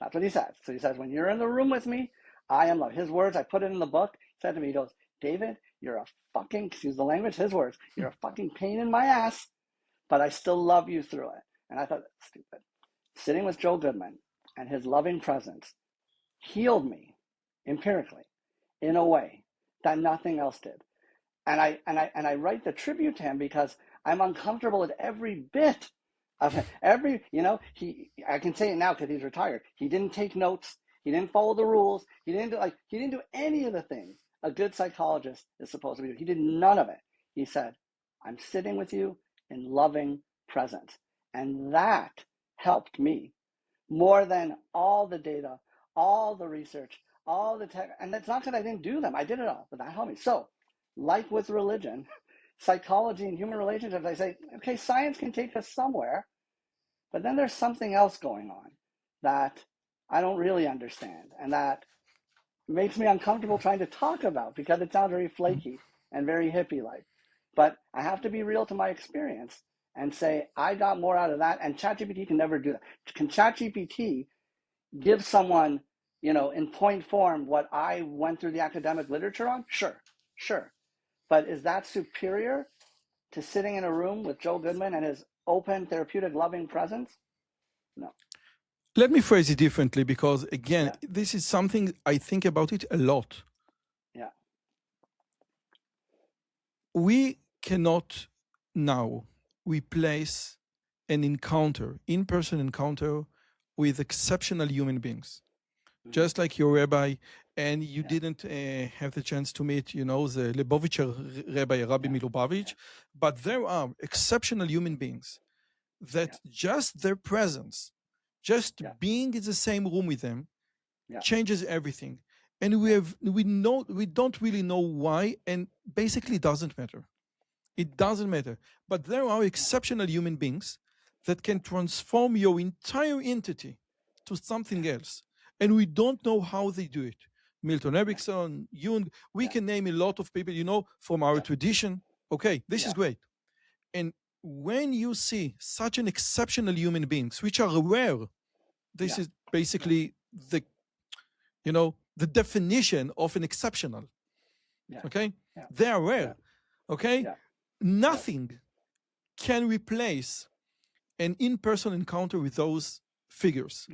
S2: That's what he says. So he says, when you're in the room with me, I am love. His words, I put it in the book. He said to me, he goes, David, you're a fucking, excuse the language, his words, you're a fucking pain in my ass, but I still love you through it. And I thought, stupid. Sitting with Joe Goodman and his loving presence healed me empirically in a way that nothing else did. And I write the tribute to him because I'm uncomfortable with every bit of him. I can say it now because he's retired. He didn't take notes. He didn't follow the rules. He didn't do any of the things a good psychologist is supposed to be doing. He did none of it. He said, I'm sitting with you in loving presence. And that helped me more than all the data, all the research, all the tech. And it's not that I didn't do them. I did it all, but that helped me. So, like with religion, psychology and human relationships, I say, okay, science can take us somewhere, but then there's something else going on that I don't really understand and that makes me uncomfortable trying to talk about because it sounds very flaky and very hippie-like. But I have to be real to my experience and say, I got more out of that, and ChatGPT can never do that. Can ChatGPT give someone, in point form what I went through the academic literature on? Sure. But is that superior to sitting in a room with Joe Goodman and his open, therapeutic, loving presence? No.
S3: Let me phrase it differently because, again,
S2: Yeah.
S3: this is something I think about it a lot.
S2: Yeah.
S3: We cannot now replace an encounter, in-person encounter with exceptional human beings. Just like your rabbi, and you didn't have the chance to meet, the Lubavitcher Rabbi Milubavitch, but there are exceptional human beings that just their presence, just being in the same room with them, changes everything. And we don't really know why, and basically it doesn't matter. It doesn't matter. But there are exceptional human beings that can transform your entire entity to something else. And we don't know how they do it. Milton Erickson, Jung, we can name a lot of people, from our tradition. Okay, this is great. And when you see such an exceptional human beings, which are aware, this is basically the definition of an exceptional. Okay? They are aware. Okay? Nothing can replace an in-person encounter with those figures.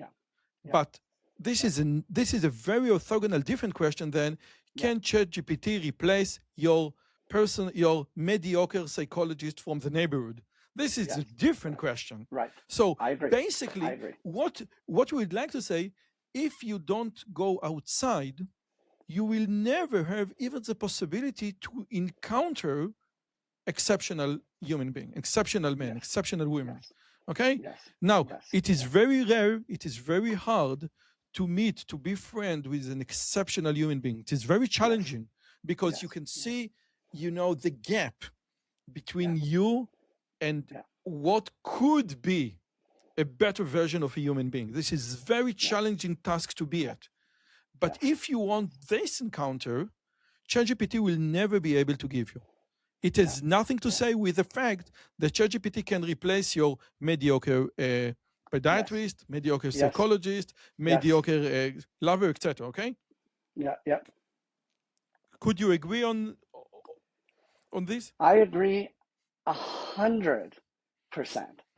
S3: But this is a very orthogonal, different question than can ChatGPT replace your mediocre psychologist from the neighborhood? This is a different question.
S2: Right.
S3: So
S2: I agree.
S3: basically,
S2: I agree.
S3: what we'd like to say, if you don't go outside, you will never have even the possibility to encounter exceptional human being, exceptional men, exceptional women. Okay? Now, it is very rare, it is very hard to meet, to be friend with an exceptional human being. It is very challenging because you can see, the gap between you and what could be a better version of a human being. This is a very challenging task to be at. But if you want this encounter, ChatGPT will never be able to give you. It has nothing to say with the fact that ChatGPT can replace your mediocre podiatrist, mediocre psychologist, mediocre lover, etc. Okay?
S2: Yeah.
S3: Could you agree on this?
S2: I agree 100%.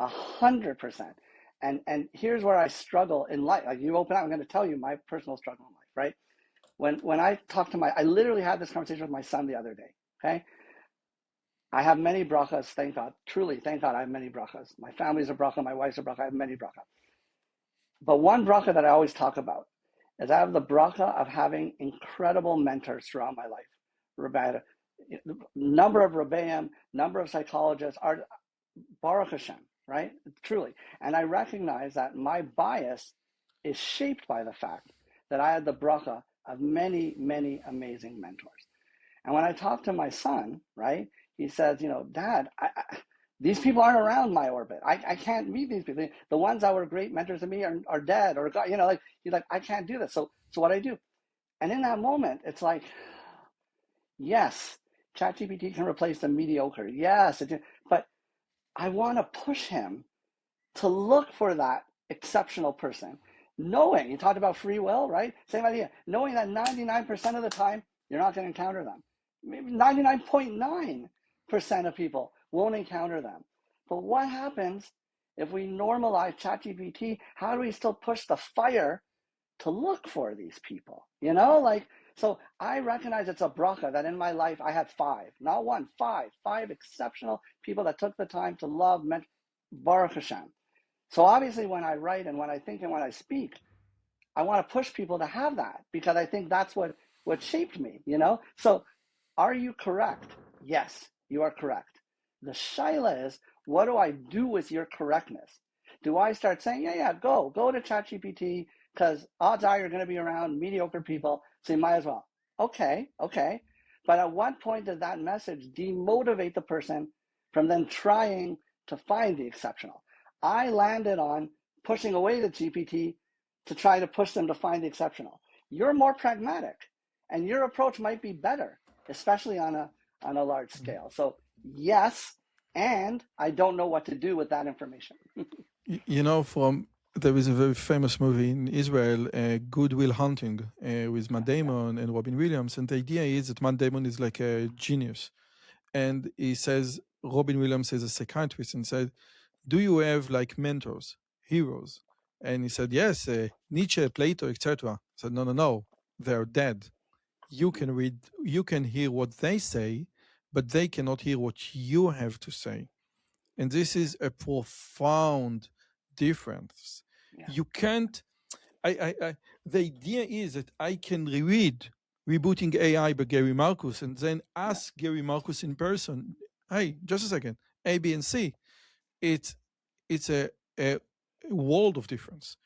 S2: 100%. And here's where I struggle in life. Like you open up, I'm going to tell you my personal struggle in life, right? When I talk to I literally had this conversation with my son the other day, okay? I have many brachas, thank God. Truly, thank God I have many brachas. My family's a bracha, my wife's a bracha, I have many brachas. But one bracha that I always talk about is I have the bracha of having incredible mentors throughout my life. Rabbi, number of Rebbeim, number of psychologists, are Baruch Hashem, right? Truly. And I recognize that my bias is shaped by the fact that I had the bracha of many, many amazing mentors. And when I talk to my son, right, he says, Dad, these people aren't around my orbit. I can't meet these people. The ones that were great mentors to me are dead or, he's like, I can't do this. So what I do? And in that moment, it's like, yes, ChatGPT can replace the mediocre. Yes, but I want to push him to look for that exceptional person. Knowing, you talked about free will, right? Same idea. Knowing that 99% of the time, you're not going to encounter them. Maybe 99.9% of people won't encounter them. But what happens if we normalize ChatGPT? How do we still push the fire to look for these people? So I recognize it's a bracha that in my life I had five, not one, five exceptional people that took the time to love, Baruch Hashem. So obviously when I write and when I think and when I speak, I want to push people to have that because I think that's what shaped me, So are you correct? Yes, you are correct. The shaila is, what do I do with your correctness? Do I start saying, yeah, go to ChatGPT because odds are you're going to be around mediocre people, so you might as well. Okay. But at what point does that message demotivate the person from then trying to find the exceptional? I landed on pushing away the GPT to try to push them to find the exceptional. You're more pragmatic, and your approach might be better, especially on a large scale. So yes, and I don't know what to do with that information.
S3: There is a very famous movie in Israel, Good Will Hunting, with Matt Damon and Robin Williams, and the idea is that Matt Damon is like a genius, and he says Robin Williams is a psychiatrist, and said, "Do you have like mentors, heroes?" And he said, "Yes, Nietzsche, Plato, etc." I said, "No, they're dead. You can read, you can hear what they say, but they cannot hear what you have to say." And this is a profound difference.
S2: Yeah.
S3: You can't, the idea is that I can reread Rebooting AI by Gary Marcus and then ask Gary Marcus in person, hey, just a second, A, B, and C. It's a world of difference.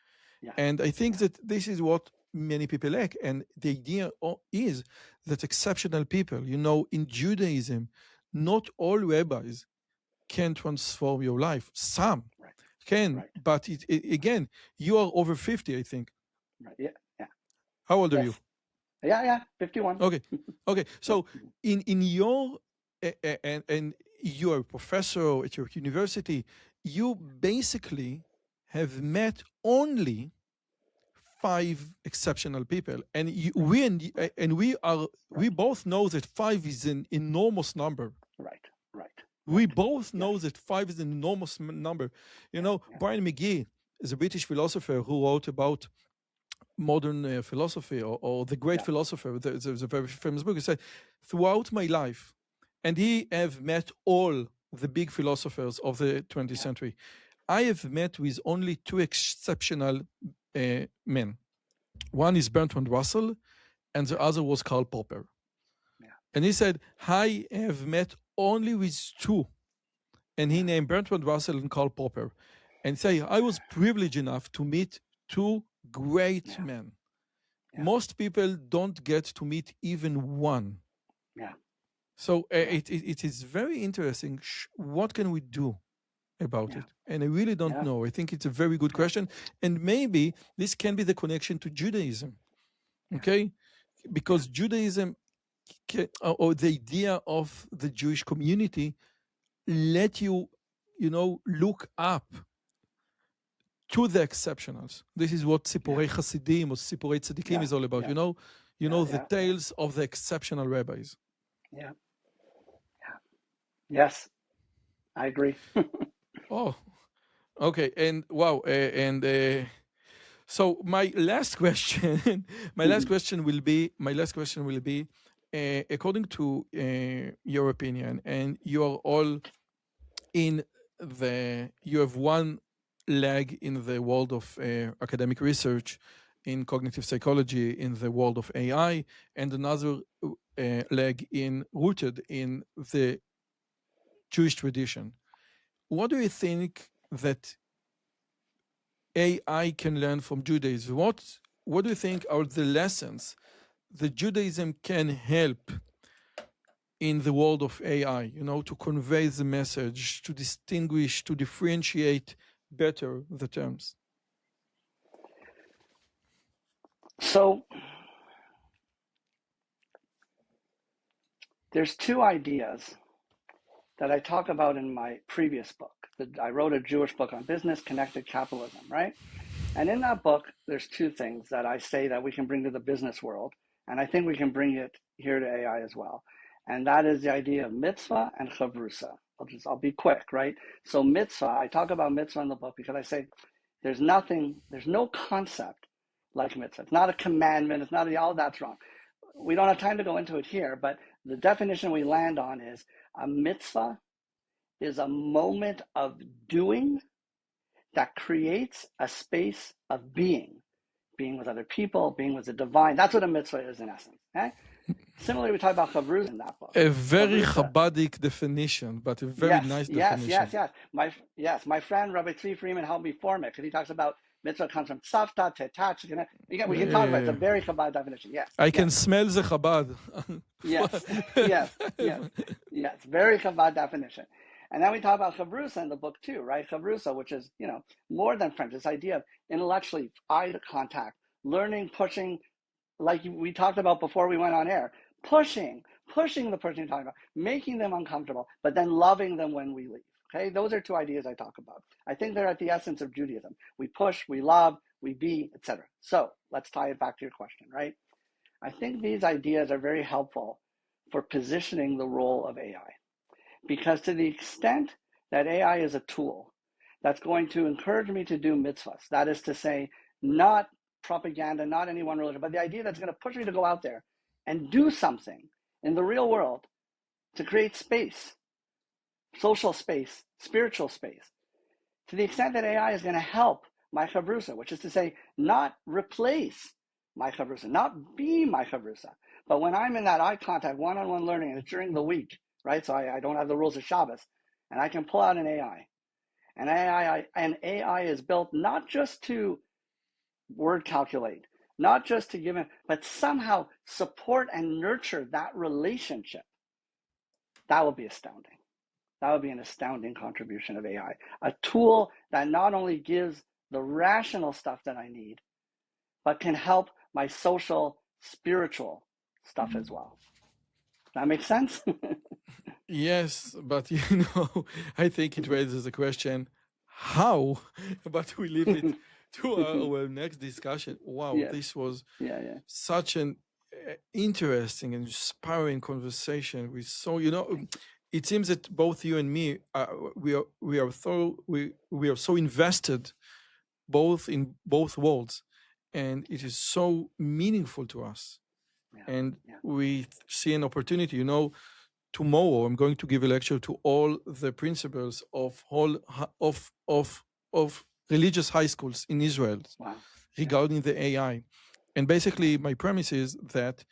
S2: Yeah.
S3: And I think that this is what many people lack. And the idea is that exceptional people, in Judaism, not all rabbis can transform your life. Some can, but again, you are over 50, I think.
S2: Right. Yeah.
S3: How old are you?
S2: Yeah, 51.
S3: Okay. So in your and you are a professor at your university, you basically have met only 5 exceptional people, and we both know that 5 is an enormous number.
S2: Right.
S3: We both know that 5 is an enormous number. Brian McGee is a British philosopher who wrote about modern philosophy or the great philosopher. There's a very famous book. He said, throughout my life, and he have met all the big philosophers of the 20th century, I have met with only 2 exceptional men. One is Bertrand Russell, and the other was Karl Popper. And he said, I have met only with 2. And he named Bertrand Russell and Karl Popper. And say, I was privileged enough to meet 2 great men. Most people don't get to meet even one. So it is very interesting. What can we do about it? And I really don't know. I think it's a very good question. And maybe this can be the connection to Judaism. Okay? Because Judaism, or the idea of the Jewish community, let you, look up to the exceptionals. This is what Sipurei Hasidim or Sipurei Tzadikim is all about. The tales of the exceptional rabbis.
S2: Yeah. Yes, I agree.
S3: Oh, okay. And wow. So my last question, will be, according to your opinion, and you are all you have one leg in the world of academic research in cognitive psychology, in the world of AI, and another leg rooted in the Jewish tradition. What do you think that AI can learn from Judaism? What do you think are the lessons that Judaism can help in the world of AI, to convey the message, to distinguish, to differentiate better the terms?
S2: So There's two ideas that I talk about in my previous book. I wrote a Jewish book on business, connected capitalism, right? And in that book, there's two things that I say that we can bring to the business world, and I think we can bring it here to AI as well. And that is the idea of mitzvah and chavrusa. I'll be quick, right? So mitzvah, I talk about mitzvah in the book because I say there's no concept like mitzvah. It's not a commandment. It's not all that's wrong. We don't have time to go into it here, but the definition we land on is a mitzvah is a moment of doing that creates a space of being with other people, being with the divine. That's what a mitzvah is in essence. Okay? Similarly, we talk about chavrus in that book.
S3: A very
S2: Chavrusa.
S3: Chabadic definition, but a very nice definition.
S2: Yes. My friend Rabbi Tzvi Freeman helped me form it because he talks about mitzvah comes from tzavta, tetach. We can talk about it. It's a very Chabad definition. Yes.
S3: I can smell the Chabad.
S2: Yes. Very Chabad definition. And then we talk about chavrusa in the book too, right? Chavrusa, which is, more than friends, this idea of intellectually eye contact, learning, pushing, like we talked about before we went on air, pushing the person you're talking about, making them uncomfortable, but then loving them when we leave. Okay, those are two ideas I talk about. I think they're at the essence of Judaism. We push, we love, we be, etc. So let's tie it back to your question, right? I think these ideas are very helpful for positioning the role of AI. Because to the extent that AI is a tool that's going to encourage me to do mitzvahs, that is to say, not propaganda, not any one religion, but the idea that's going to push me to go out there and do something in the real world to create space, social space, spiritual space. To the extent that AI is going to help my chavrusa, which is to say, not replace my chavrusa, not be my chavrusa, but when I'm in that eye contact, one-on-one learning, and it's during the week, right? So I don't have the rules of Shabbos, and I can pull out an AI. And AI is built not just to word calculate, not just to give it, but somehow support and nurture that relationship. That will be astounding. That would be an astounding contribution of AI. A tool that not only gives the rational stuff that I need, but can help my social, spiritual stuff as well. That makes sense?
S3: Yes, but I think it raises the question, how? But we leave it to our next discussion. Wow, this was such an interesting and inspiring conversation. It seems that both you and me, we are so invested both in both worlds, and it is so meaningful to us. And we see an opportunity. Tomorrow I'm going to give a lecture to all the principals of religious high schools in Israel regarding the AI. And basically my premise is that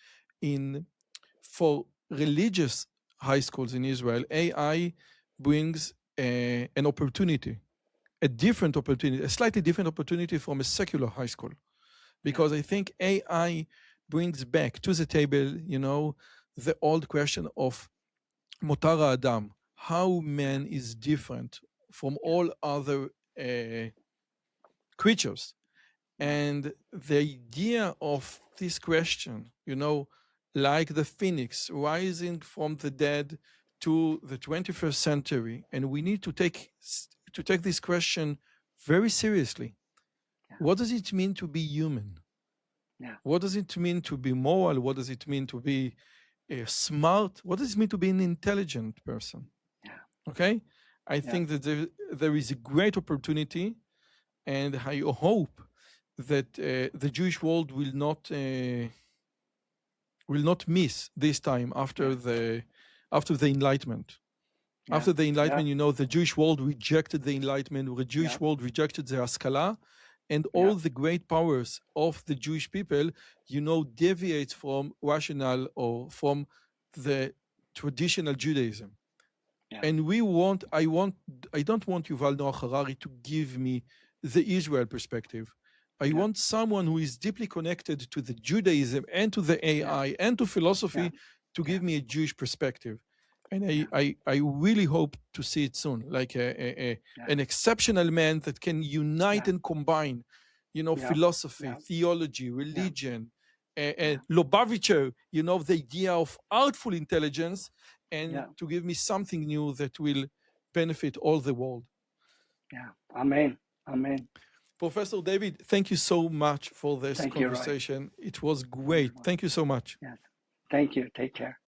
S3: for religious high schools in Israel, AI brings an opportunity, a slightly different opportunity from a secular high school. Because I think AI brings back to the table, the old question of Motar Adam, how man is different from all other creatures. And the idea of this question, like the phoenix rising from the dead to the 21st century, and we need to take this question very seriously. What does it mean to be human? What does it mean to be moral? What does it mean to be smart? What does it mean to be an intelligent person? Okay? I think that there is a great opportunity, and I hope that the Jewish world will not miss this time after the Enlightenment. After the Enlightenment, the Jewish world rejected the Enlightenment, the Jewish world rejected the Haskalah, and all the great powers of the Jewish people, deviates from rational or from the traditional Judaism. And I don't want Yuval Noah Harari to give me the Israel perspective. I want someone who is deeply connected to the Judaism and to the AI and to philosophy to give me a Jewish perspective. And I really hope to see it soon, like an exceptional man that can unite and combine, philosophy, theology, religion, Lubavitcher, you know, the idea of artful intelligence, and
S2: Yeah.
S3: to give me something new that will benefit all the world.
S2: Yeah. Amen. Amen.
S3: Professor David, thank you so much for this
S2: Thank you, Roy.
S3: conversation. It was great.
S2: Wonderful.
S3: Thank you so much.
S2: Yes. Thank you. Take care.